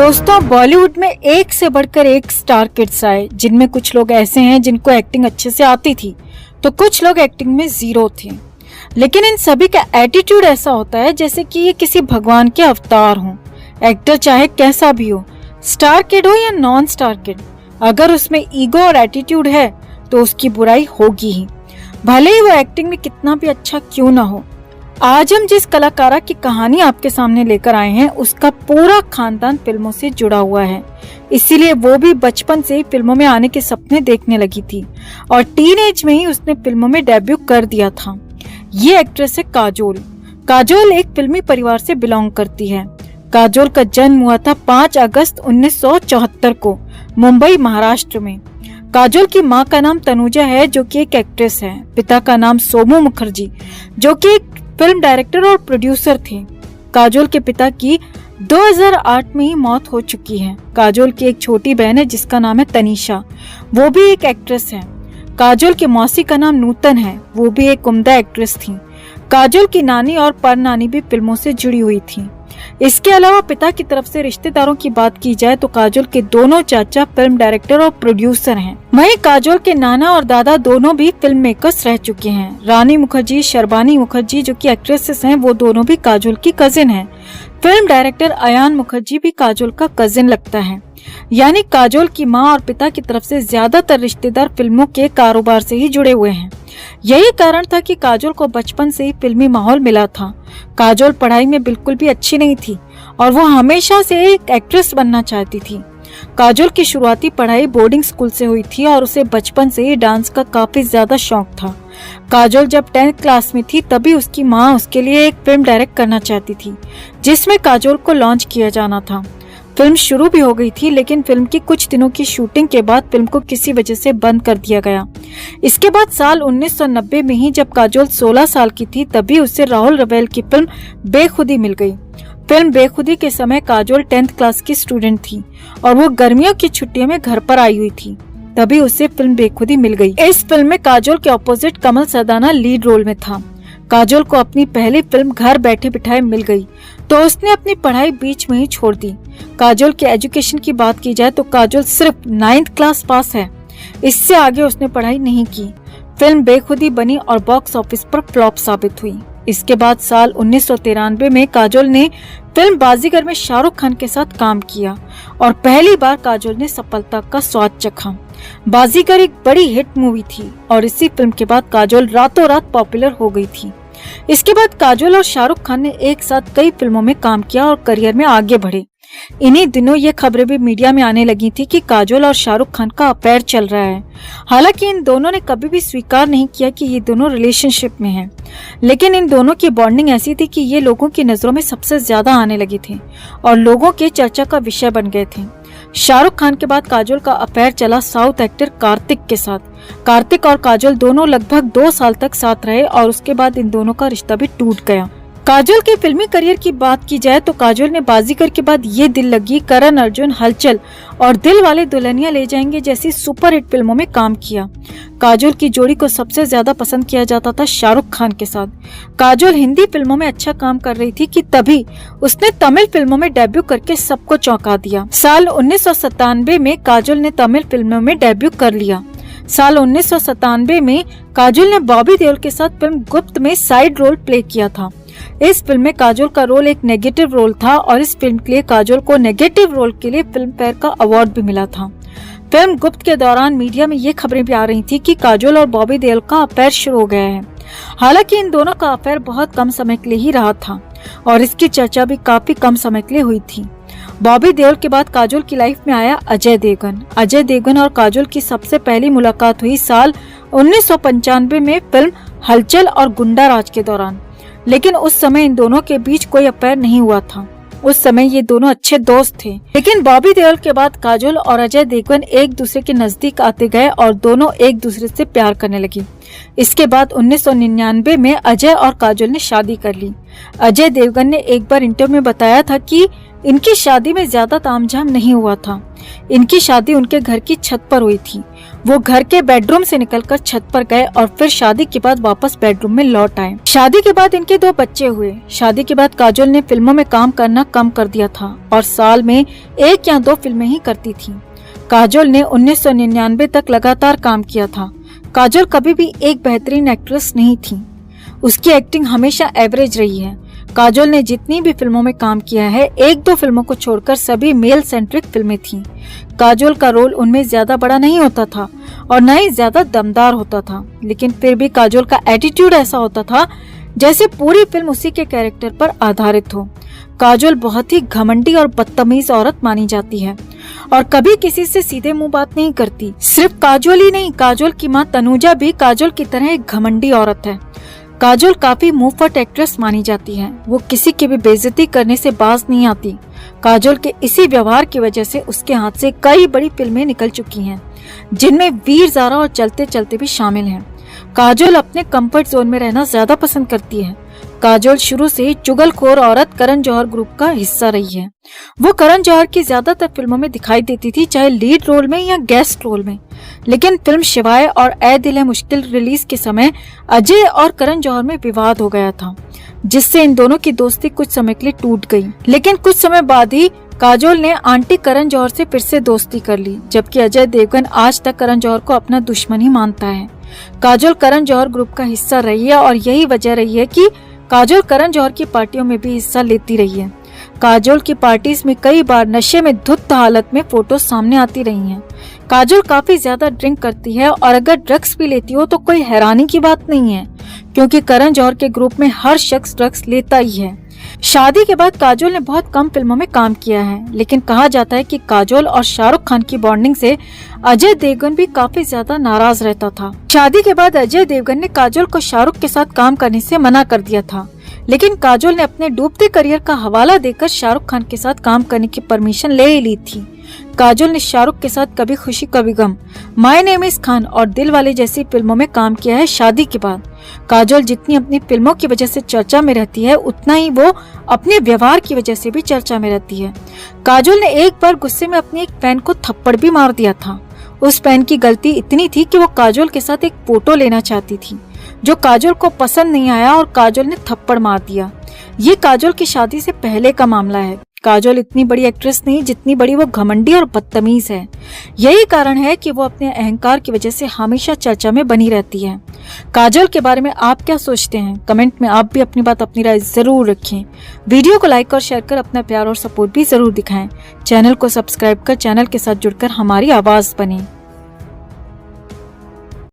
दोस्तों, बॉलीवुड में एक से बढ़कर एक स्टार किड्स आए, जिनमें कुछ लोग ऐसे हैं जिनको एक्टिंग अच्छे से आती थी, तो कुछ लोग एक्टिंग में जीरो थे। लेकिन इन सभी का एटीट्यूड ऐसा होता है जैसे कि ये किसी भगवान के अवतार हों। एक्टर चाहे कैसा भी हो, स्टार किड हो या नॉन स्टार किड, अगर उसमें ईगो और एटीट्यूड है तो उसकी बुराई होगी ही, भले ही वो एक्टिंग में कितना भी अच्छा क्यों ना हो। आज हम जिस कलाकारा की कहानी आपके सामने लेकर आए हैं, उसका पूरा खानदान फिल्मों से जुड़ा हुआ है, इसीलिए वो भी बचपन से ही फिल्मों में आने के सपने देखने लगी थी और टीनेज में ही उसने फिल्मों में डेब्यू कर दिया था। ये एक्ट्रेस है काजोल। काजोल एक फिल्मी परिवार से बिलोंग करती है। काजोल का जन्म हुआ था 5 अगस्त 1974 को मुंबई, महाराष्ट्र में। काजोल की माँ का नाम तनुजा है, जो कि एक एक्ट्रेस है। पिता का नाम सोमू मुखर्जी, जो कि एक फिल्म डायरेक्टर और प्रोड्यूसर थे। काजोल के पिता की 2008 में ही मौत हो चुकी है। काजोल की एक छोटी बहन है जिसका नाम है तनीषा, वो भी एक एक्ट्रेस है। काजोल की मौसी का नाम नूतन है, वो भी एक उम्दा एक्ट्रेस थी। काजोल की नानी और परनानी भी फिल्मों से जुड़ी हुई थी। इसके अलावा पिता की तरफ से रिश्तेदारों की बात की जाए तो काजोल के दोनों चाचा फिल्म डायरेक्टर और प्रोड्यूसर हैं। वहीं काजोल के नाना और दादा दोनों भी फिल्म मेकर्स रह चुके हैं। रानी मुखर्जी, शर्बानी मुखर्जी, जो कि एक्ट्रेसेस हैं, वो दोनों भी काजोल की कजिन हैं। फिल्म डायरेक्टर अयान मुखर्जी भी काजोल का कजिन लगता है। यानी काजोल की माँ और पिता की तरफ से ज्यादातर रिश्तेदार फिल्मों के कारोबार से ही जुड़े हुए हैं। यही कारण था कि काजोल को बचपन से ही फिल्मी माहौल मिला था। काजोल पढ़ाई में बिल्कुल भी अच्छी नहीं थी और वो हमेशा से एक एक्ट्रेस बनना चाहती थी। काजोल की शुरुआती पढ़ाई बोर्डिंग स्कूल से हुई थी और उसे बचपन से ही डांस का काफी ज्यादा शौक था। काजोल जब 10th क्लास में थी तभी उसकी माँ उसके लिए एक फिल्म डायरेक्ट करना चाहती थी, जिसमें काजोल को लॉन्च किया जाना था। फिल्म शुरू भी हो गई थी, लेकिन फिल्म की कुछ दिनों की शूटिंग के बाद फिल्म को किसी वजह से बंद कर दिया गया। इसके बाद साल 1990 में ही जब काजोल 16 साल की थी, तभी उसे राहुल रवेल की फिल्म बेखुदी मिल गई। फिल्म बेखुदी के समय काजोल 10th क्लास की स्टूडेंट थी और वो गर्मियों की छुट्टियों में घर पर आई हुई थी, तभी उसे फिल्म बेखुदी मिल गई। इस फिल्म में काजोल के ऑपोजिट कमल सदाना लीड रोल में था। काजोल को अपनी पहली फिल्म घर बैठे बिठाए मिल गई, तो उसने अपनी पढ़ाई बीच में ही छोड़ दी। काजोल के एजुकेशन की बात की जाए तो काजोल सिर्फ 9th क्लास पास है, इससे आगे उसने पढ़ाई नहीं की। फिल्म बेखुदी बनी और बॉक्स ऑफिस पर फ्लॉप साबित हुई। इसके बाद साल 1993 में काजोल ने फिल्म बाजीगर में शाहरुख खान के साथ काम किया और पहली बार काजोल ने सफलता का स्वाद चखा। बाजीगर एक बड़ी हिट मूवी थी और इसी फिल्म के बाद काजोल रातों रात पॉपुलर हो गई थी। इसके बाद काजोल और शाहरुख खान ने एक साथ कई फिल्मों में काम किया और करियर में आगे बढ़े। इन्हीं दिनों ये खबरें भी मीडिया में आने लगी थी कि काजोल और शाहरुख खान का अफेयर चल रहा है। हालांकि इन दोनों ने कभी भी स्वीकार नहीं किया कि ये दोनों रिलेशनशिप में हैं, लेकिन इन दोनों की बॉन्डिंग ऐसी थी कि ये लोगों की नजरों में सबसे ज्यादा आने लगे थे और लोगों के चर्चा का विषय बन गए थे। शाहरुख खान के बाद काजोल का अफेयर चला साउथ एक्टर कार्तिक के साथ। कार्तिक और काजोल दोनों लगभग 2 साल तक साथ रहे और उसके बाद इन दोनों का रिश्ता भी टूट गया। काजोल के फिल्मी करियर की बात की जाए तो काजोल ने बाजीगर के बाद ये दिल लगी, करण अर्जुन, हलचल और दिल वाले दुल्हनिया ले जाएंगे जैसी सुपरहिट फिल्मों में काम किया। काजोल की जोड़ी को सबसे ज्यादा पसंद किया जाता था शाहरुख खान के साथ। काजोल हिंदी फिल्मों में अच्छा काम कर रही थी कि तभी उसने तमिल फिल्मों में डेब्यू करके सबको चौंका दिया। साल 1997 में काजोल ने तमिल फिल्मों में डेब्यू कर लिया। साल 1997 में काजोल ने बॉबी देओल के साथ फिल्म गुप्त में साइड रोल प्ले किया था। इस फिल्म में काजोल का रोल एक नेगेटिव रोल था और इस फिल्म के लिए काजोल को नेगेटिव रोल के लिए फिल्म फेयर का अवार्ड भी मिला था। फिल्म गुप्त के दौरान मीडिया में ये खबरें भी आ रही थी कि काजोल और बॉबी देओल का अफेयर शुरू हो गया है। हालांकि इन दोनों का अफेयर बहुत कम समय के लिए ही रहा था और इसकी चर्चा भी काफी कम समय के लिए हुई थी। बॉबी देओल के बाद काजोल की लाइफ में आया अजय देवगन। अजय देवगन और काजोल की सबसे पहली मुलाकात हुई साल 1995 में फिल्म हलचल और गुंडा राज के दौरान, लेकिन उस समय इन दोनों के बीच कोई अफेयर नहीं हुआ था। उस समय ये दोनों अच्छे दोस्त थे। लेकिन बॉबी देओल के बाद काजोल और अजय देवगन एक दूसरे के नजदीक आते गए और दोनों एक दूसरे से प्यार करने लगे। इसके बाद 1999 में अजय और काजोल ने शादी कर ली। अजय देवगन ने एक बार इंटरव्यू में बताया था कि इनकी शादी में ज्यादा तामझाम नहीं हुआ था। इनकी शादी उनके घर की छत पर हुई थी। वो घर के बेडरूम से निकलकर छत पर गए और फिर शादी के बाद वापस बेडरूम में लौट आए। शादी के बाद इनके 2 बच्चे हुए। शादी के बाद काजोल ने फिल्मों में काम करना कम कर दिया था और साल में 1 या 2 फिल्में ही करती थी। काजोल ने 1999 तक लगातार काम किया था। काजोल कभी भी एक बेहतरीन एक्ट्रेस नहीं थी। उसकी एक्टिंग हमेशा एवरेज रही है। काजोल ने जितनी भी फिल्मों में काम किया है, 1-2 फिल्मों को छोड़कर सभी मेल सेंट्रिक फिल्में थीं। काजोल का रोल उनमें ज्यादा बड़ा नहीं होता था और न ही ज्यादा दमदार होता था, लेकिन फिर भी काजोल का एटीट्यूड ऐसा होता था जैसे पूरी फिल्म उसी के कैरेक्टर पर आधारित हो। काजोल बहुत ही घमंडी और बदतमीज औरत मानी जाती है और कभी किसी से सीधे मुंह बात नहीं करती। सिर्फ काजोल ही नहीं, काजोल की माँ तनुजा भी काजोल की तरह एक घमंडी औरत है। काजोल काफी मुंहफट एक्ट्रेस मानी जाती है। वो किसी की भी बेइज्जती करने से बाज नहीं आती। काजोल के इसी व्यवहार की वजह से उसके हाथ से कई बड़ी फिल्में निकल चुकी हैं, जिनमें वीर ज़ारा और चलते चलते भी शामिल हैं। काजोल अपने कंफर्ट जोन में रहना ज्यादा पसंद करती है। काजोल शुरू से ही चुगलखोर औरत करण जौहर ग्रुप का हिस्सा रही है। वो करण जौहर की ज्यादातर फिल्मों में दिखाई देती थी, चाहे लीड रोल में या गेस्ट रोल में। लेकिन फिल्म शिवाय और ऐ दिल है मुश्किल रिलीज के समय अजय और करण जौहर में विवाद हो गया था, जिससे इन दोनों की दोस्ती कुछ समय के लिए टूट गई। लेकिन कुछ समय बाद ही काजोल ने आंटी करण जौहर से फिर से दोस्ती कर ली, जबकि अजय देवगन आज तक करण जौहर को अपना दुश्मन ही मानता है। काजोल करण जौहर ग्रुप का हिस्सा रही है और यही वजह रही है कि काजोल करण जौहर की पार्टियों में भी हिस्सा लेती रही है। काजोल की पार्टीज में कई बार नशे में धुत हालत में फोटो सामने आती रही हैं। काजोल काफी ज्यादा ड्रिंक करती है और अगर ड्रग्स भी लेती हो तो कोई हैरानी की बात नहीं है, क्योंकि करण जौहर के ग्रुप में हर शख्स ड्रग्स लेता ही है। शादी के बाद काजोल ने बहुत कम फिल्मों में काम किया है, लेकिन कहा जाता है कि काजोल और शाहरुख खान की बॉन्डिंग से अजय देवगन भी काफी ज्यादा नाराज रहता था। शादी के बाद अजय देवगन ने काजोल को शाहरुख के साथ काम करने से मना कर दिया था, लेकिन काजोल ने अपने डूबते करियर का हवाला देकर शाहरुख खान के साथ काम करने की परमिशन ले ही ली थी। काजोल ने शाहरुख के साथ कभी खुशी कभी गम, माय नेम इज खान और दिलवाले जैसी फिल्मों में काम किया है। शादी के बाद काजोल जितनी अपनी फिल्मों की वजह से चर्चा में रहती है, उतना ही वो अपने व्यवहार की वजह से भी चर्चा में रहती है। काजोल ने एक बार गुस्से में अपने एक फैन को थप्पड़ भी मार दिया था। उस फैन की गलती इतनी थी कि वो काजोल के साथ एक फोटो लेना चाहती थी, जो काजोल को पसंद नहीं आया और काजोल ने थप्पड़ मार दिया। ये काजोल की शादी से पहले का मामला है। काजोल इतनी बड़ी एक्ट्रेस नहीं जितनी बड़ी वो घमंडी और बदतमीज है। यही कारण है कि वो अपने अहंकार की वजह से हमेशा चर्चा में बनी रहती है। काजोल के बारे में आप क्या सोचते हैं? कमेंट में आप भी अपनी बात, अपनी राय जरूर रखें। वीडियो को लाइक और शेयर कर अपना प्यार और सपोर्ट भी जरूर दिखाएं। चैनल को सब्सक्राइब कर चैनल के साथ जुड़कर हमारी आवाज बने।